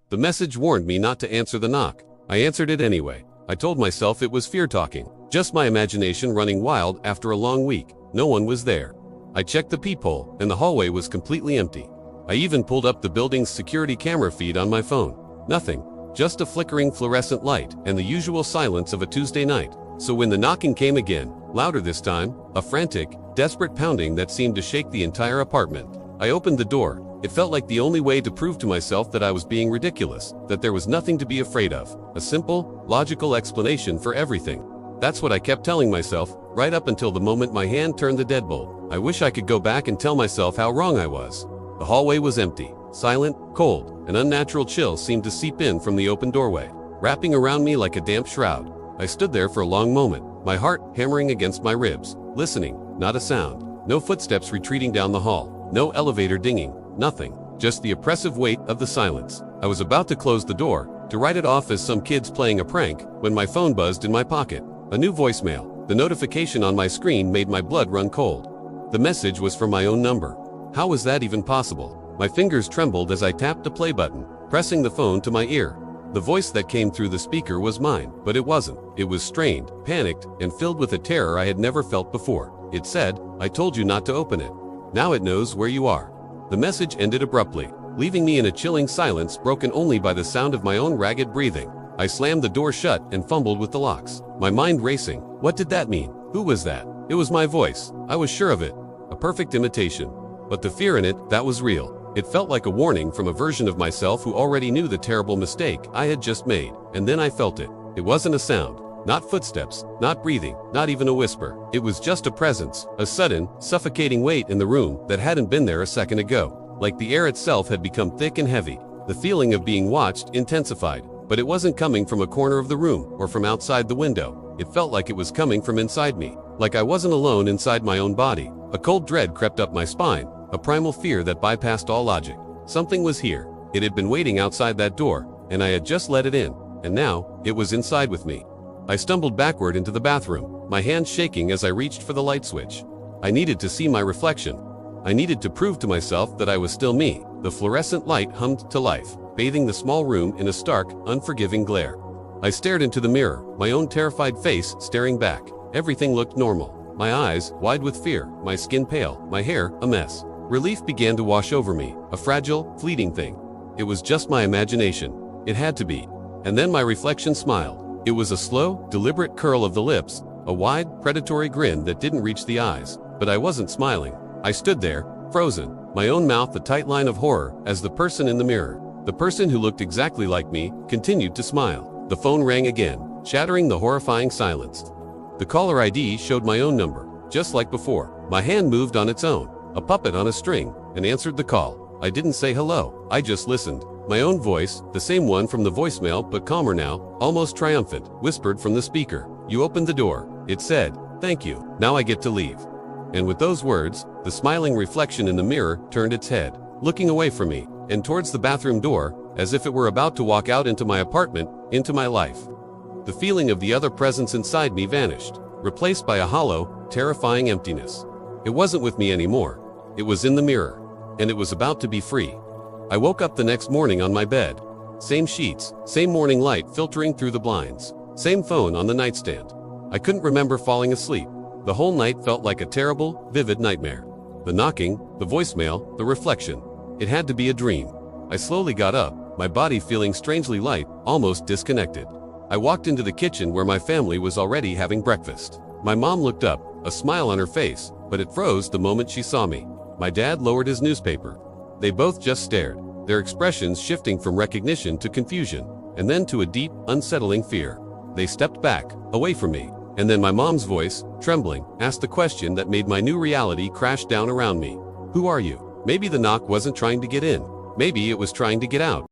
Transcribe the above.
The message warned me not to answer the knock. I answered it anyway. I told myself it was fear talking, just my imagination running wild after a long week. No one was there. I checked the peephole, and the hallway was completely empty. I even pulled up the building's security camera feed on my phone. Nothing. Just a flickering fluorescent light and the usual silence of a Tuesday night. So when the knocking came again, louder this time, a frantic, desperate pounding that seemed to shake the entire apartment. I opened the door. It felt like the only way to prove to myself that I was being ridiculous, that there was nothing to be afraid of. A simple, logical explanation for everything. That's what I kept telling myself, right up until the moment my hand turned the deadbolt. I wish I could go back and tell myself how wrong I was. The hallway was empty, silent, cold. An unnatural chill seemed to seep in from the open doorway, wrapping around me like a damp shroud. I stood there for a long moment, my heart hammering against my ribs, listening. Not a sound. No footsteps retreating down the hall. No elevator dinging. Nothing. Just the oppressive weight of the silence. I was about to close the door, to write it off as some kids playing a prank, when my phone buzzed in my pocket. A new voicemail. The notification on my screen made my blood run cold. The message was from my own number. How was that even possible? My fingers trembled as I tapped the play button, pressing the phone to my ear. The voice that came through the speaker was mine, but it wasn't. It was strained, panicked, and filled with a terror I had never felt before. It said, "I told you not to open it. Now it knows where you are." The message ended abruptly, leaving me in a chilling silence broken only by the sound of my own ragged breathing. I slammed the door shut and fumbled with the locks, my mind racing. What did that mean? Who was that? It was my voice. I was sure of it. A perfect imitation. But the fear in it, that was real. It felt like a warning from a version of myself who already knew the terrible mistake I had just made. And then I felt it. It wasn't a sound. Not footsteps, not breathing, not even a whisper. It was just a presence, a sudden, suffocating weight in the room that hadn't been there a second ago. Like the air itself had become thick and heavy. The feeling of being watched intensified, but it wasn't coming from a corner of the room or from outside the window. It felt like it was coming from inside me, like I wasn't alone inside my own body. A cold dread crept up my spine, a primal fear that bypassed all logic. Something was here. It had been waiting outside that door, and I had just let it in, and now, it was inside with me. I stumbled backward into the bathroom, my hands shaking as I reached for the light switch. I needed to see my reflection. I needed to prove to myself that I was still me. The fluorescent light hummed to life, bathing the small room in a stark, unforgiving glare. I stared into the mirror, my own terrified face staring back. Everything looked normal. My eyes, wide with fear, my skin pale, my hair, a mess. Relief began to wash over me, a fragile, fleeting thing. It was just my imagination. It had to be. And then my reflection smiled. It was a slow, deliberate curl of the lips, a wide, predatory grin that didn't reach the eyes. But I wasn't smiling. I stood there, frozen, my own mouth a tight line of horror, as the person in the mirror, the person who looked exactly like me, continued to smile. The phone rang again, shattering the horrifying silence. The caller ID showed my own number, just like before. My hand moved on its own, a puppet on a string, and answered the call. I didn't say hello, I just listened. My own voice, the same one from the voicemail but calmer now, almost triumphant, whispered from the speaker. "You opened the door," it said. "Thank you. Now I get to leave." And with those words, the smiling reflection in the mirror turned its head, looking away from me, and towards the bathroom door, as if it were about to walk out into my apartment, into my life. The feeling of the other presence inside me vanished, replaced by a hollow, terrifying emptiness. It wasn't with me anymore. It was in the mirror, and it was about to be free. I woke up the next morning on my bed. Same sheets, same morning light filtering through the blinds, same phone on the nightstand. I couldn't remember falling asleep. The whole night felt like a terrible, vivid nightmare. The knocking, the voicemail, the reflection. It had to be a dream. I slowly got up, my body feeling strangely light, almost disconnected. I walked into the kitchen where my family was already having breakfast. My mom looked up, a smile on her face, but it froze the moment she saw me. My dad lowered his newspaper. They both just stared, their expressions shifting from recognition to confusion, and then to a deep, unsettling fear. They stepped back, away from me, and then my mom's voice, trembling, asked the question that made my new reality crash down around me. "Who are you?" Maybe the knock wasn't trying to get in. Maybe it was trying to get out.